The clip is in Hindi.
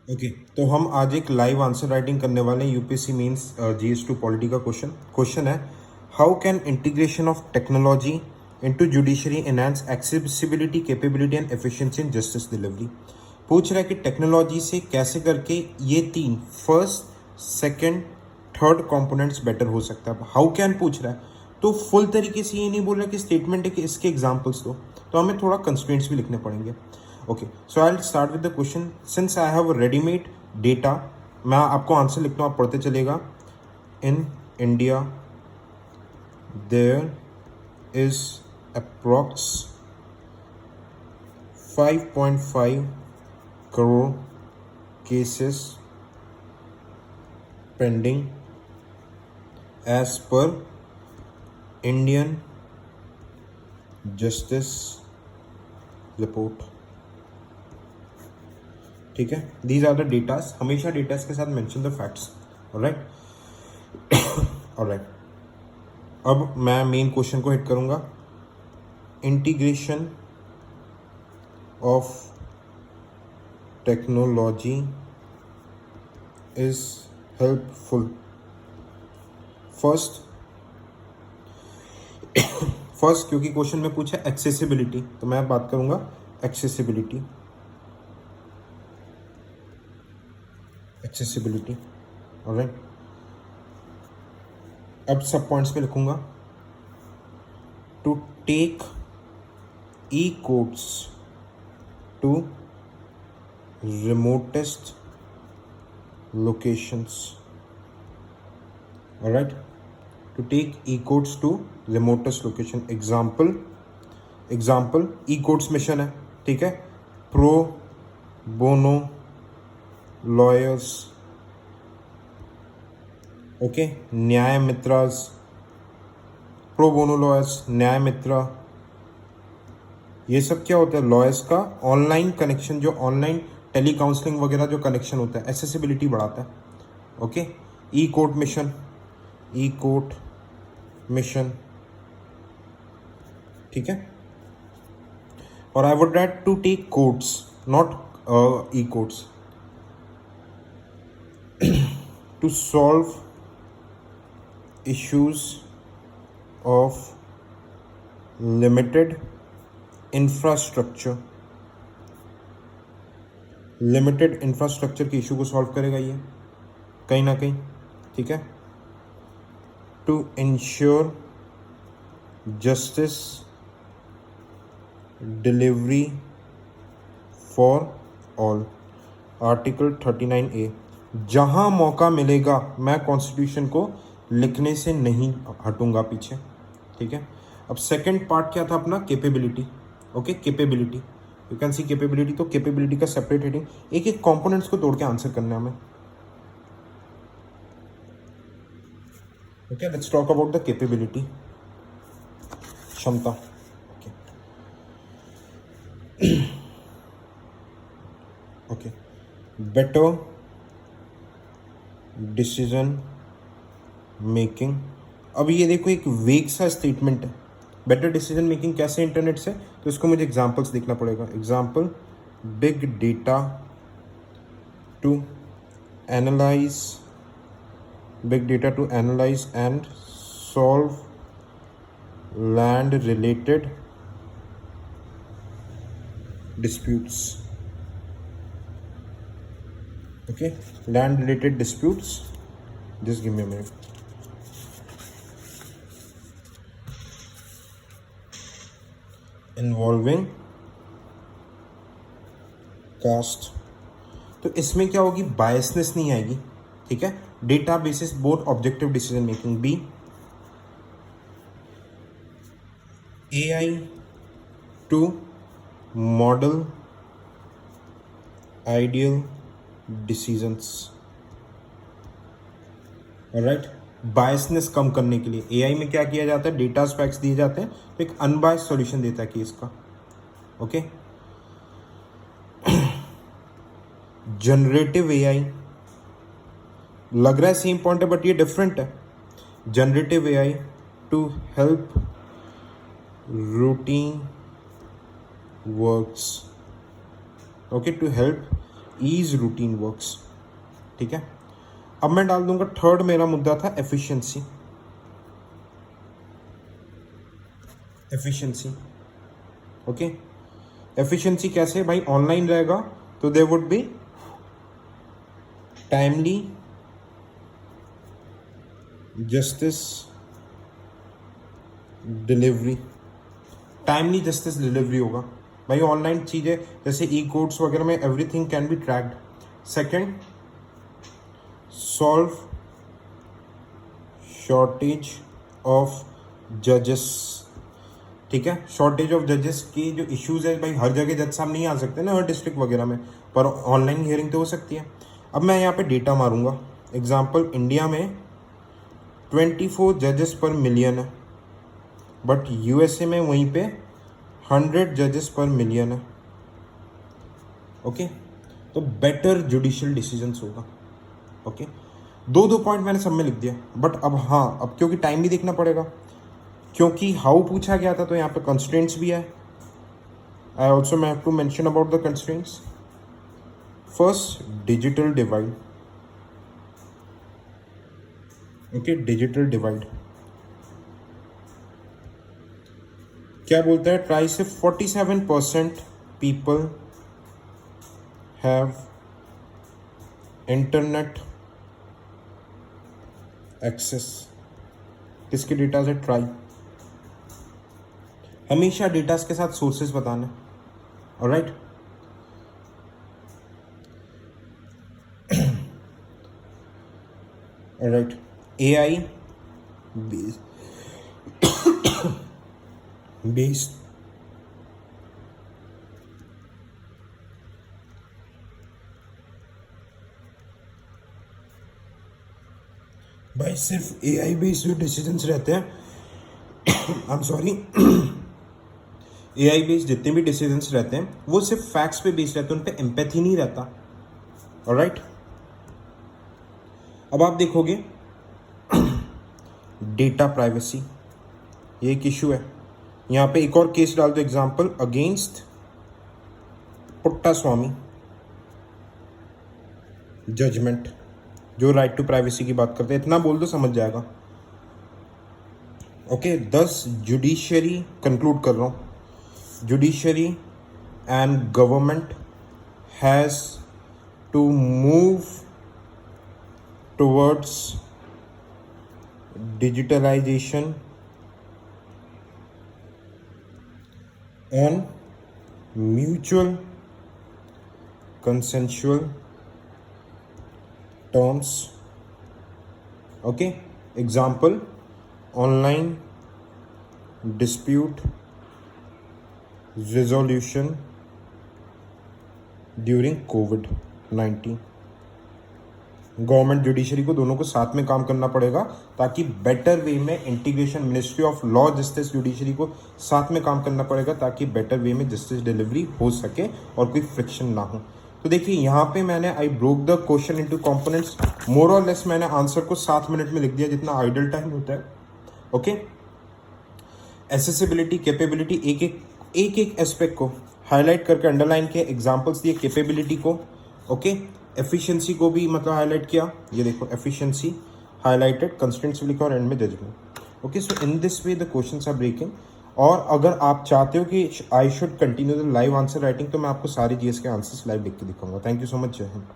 ओके तो हम आज एक लाइव आंसर राइटिंग करने वाले हैं यूपीएससी मेंस जीएस2 पॉलिटी का क्वेश्चन है how can integration of technology into judiciary enhance accessibility capability and efficiency in justice delivery. पूछ रहा है कि टेक्नोलॉजी से कैसे करके ये तीन first second third components better हो सकता है। हाउ कैन पूछ रहा है तो फुल तरीके से ये नहीं बोल रहा कि स्टेटमेंट है कि इसके एग्जाम्पल्स दो, तो हमें थोड़ा कंस्ट्रेंट्स भी लिखने पड़ेंगे। Okay so I will start with the question since I have readymade data. मैं आपको आंसर लिखता हूँ, आप पढ़ते चलेगा। In India there is approx 5.5 crore cases pending as per Indian Justice Report। ठीक है, दीज आर द डेटास। हमेशा डेटास के साथ mention the facts. Alright alright, अब मैं मेन क्वेश्चन को हिट करूंगा। Integration of technology is helpful. First क्योंकि क्वेश्चन में पूछा एक्सेसिबिलिटी, तो मैं बात करूंगा एक्सेसिबिलिटी। ऑलराइट, अब सब पॉइंट्स में लिखूंगा to take e courts to remotest locations. Alright, to take e courts to remotest location. Example e courts mission है, ठीक है। प्रो बोनो लॉयर्स, ओके, न्याय मित्रास, प्रो बोनो लॉयर्स, न्याय मित्रा, ये सब क्या होता है? लॉयर्स का ऑनलाइन कनेक्शन, जो ऑनलाइन टेली काउंसलिंग वगैरह जो कनेक्शन होता है, एक्सेसिबिलिटी बढ़ाता है। ओके, ई कोर्ट मिशन, ठीक है। और I would write to take courts, not e courts, to solve issues of limited infrastructure के इशू को सॉल्व करेगा ये कहीं ना कहीं, ठीक है। To ensure justice delivery for all, article 39A। जहां मौका मिलेगा मैं कॉन्स्टिट्यूशन को लिखने से नहीं हटूंगा पीछे, ठीक है। अब सेकंड पार्ट क्या था अपना? Capability. Okay, capability, you can see capability. तो कैपेबिलिटी का सेपरेट हेडिंग, एक एक कंपोनेंट्स को तोड़ के आंसर करना है हमें। Okay, let's talk about the capability, क्षमता। Okay, better decision making. अब ये देखो, एक वेग सा स्टेटमेंट है, बेटर डिसीजन मेकिंग कैसे इंटरनेट से, तो इसको मुझे एग्जांपल्स देखना पड़ेगा। Example, big data to analyse and solve land related disputes. Okay, land related disputes, just give me a minute. Involving caste, तो इसमें क्या होगी? बायसनेस नहीं आएगी, ठीक है। Data basis both objective decision making. B, AI to model ideal decisions. Alright, biasness कम करने के लिए एआई में क्या किया जाता है? डेटा स्पेक्स दिए जाते हैं तो एक अनबायस्ड सॉल्यूशन देता है केस का। ओके, जनरेटिव एआई, लग रहा है सेम पॉइंट है बट ये डिफरेंट है। Generative AI to help routine works. Okay, to help ease routine works. ठीक है, अब मैं डाल दूंगा थर्ड, मेरा मुद्दा था एफिशिएंसी। एफिशिएंसी ओके, एफिशिएंसी कैसे भाई, ऑनलाइन रहेगा तो there would be timely justice delivery, timely justice delivery होगा भाई। ऑनलाइन चीज़ें जैसे ई कोड्स वगैरह में everything can be tracked. Second, solve shortage of जजेस। ठीक है, शॉर्टेज ऑफ जजेस की जो इश्यूज है भाई, हर जगह जज साहब नहीं आ सकते ना, हर डिस्ट्रिक्ट वगैरह में, पर ऑनलाइन हियरिंग तो हो सकती है। अब मैं यहाँ पे डेटा मारूंगा, एग्जांपल इंडिया में 24 जजेस पर मिलियन है, बट यूएसए में वहीं पे 100 जजेस पर मिलियन है। ओके, तो बेटर जुडिशियल डिसीजंस होगा। ओके, दो पॉइंट मैंने सब में लिख दिया, बट अब हाँ, अब क्योंकि टाइम भी देखना पड़ेगा, क्योंकि हाउ पूछा गया था तो यहाँ पे कंस्ट्रेंट्स भी है। आई ऑल्सो मैं have to mention about the constraints. First, digital divide. Okay, digital divide क्या बोलता है, ट्राई से 47% पीपल हैव इंटरनेट एक्सेस। किसके डेटा से, ट्राई। हमेशा डेटास के साथ सोर्सेस बताना, ऑलराइट। ऑलराइट, एआई बेस्ड भाई, सिर्फ एआई बेस्ड जो डिसीजंस रहते हैं, I am sorry, AI based जितने भी डिसीजंस रहते हैं वो सिर्फ फैक्ट्स पे बेस्ड रहते हैं, उन पे एम्पैथी नहीं रहता। ऑलराइट, अब आप देखोगे डेटा प्राइवेसी, ये एक इशू है। यहाँ पे एक और केस डाल दो, एग्जांपल अगेंस्ट पुट्टा स्वामी जजमेंट, जो राइट टू प्राइवेसी की बात करते हैं। इतना बोल दो समझ जाएगा। ओके, 10 जुडिशरी, कंक्लूड कर रहा हूँ, judiciary and government has to move towards digitalisation on mutual consensual terms. Okay, example, online dispute resolution during COVID-19। Government judiciary को दोनों को साथ में काम करना पड़ेगा ताकि बेटर वे में integration, ministry of law, justice, judiciary को साथ में काम करना पड़ेगा ताकि बेटर वे में जस्टिस डिलीवरी हो सके और कोई फ्रिक्शन ना हो। तो देखिए यहाँ पे मैंने I broke the question into components, more और लेस मैंने आंसर को 7 मिनट में लिख दिया, जितना आइडल टाइम होता है। ओके, एसेसिबिलिटी, कैपेबिलिटी, एक एक एस्पेक्ट को हाईलाइट करके अंडरलाइन किया, एग्जाम्पल्स दिए कैपेबिलिटी को। ओके, एफिशिएंसी को भी मतलब हाईलाइट किया, ये देखो एफिशिएंसी हाईलाइटेड, कंस्ट्रेंट्स लिखा और एंड में judgment. Okay, so in this way the questions are breaking. और अगर आप चाहते हो कि I should continue the live answer writing, तो मैं आपको सारे जीएस के आंसर्स लाइव लिख के दिखाऊंगा। थैंक यू सो मच, जय हिंद।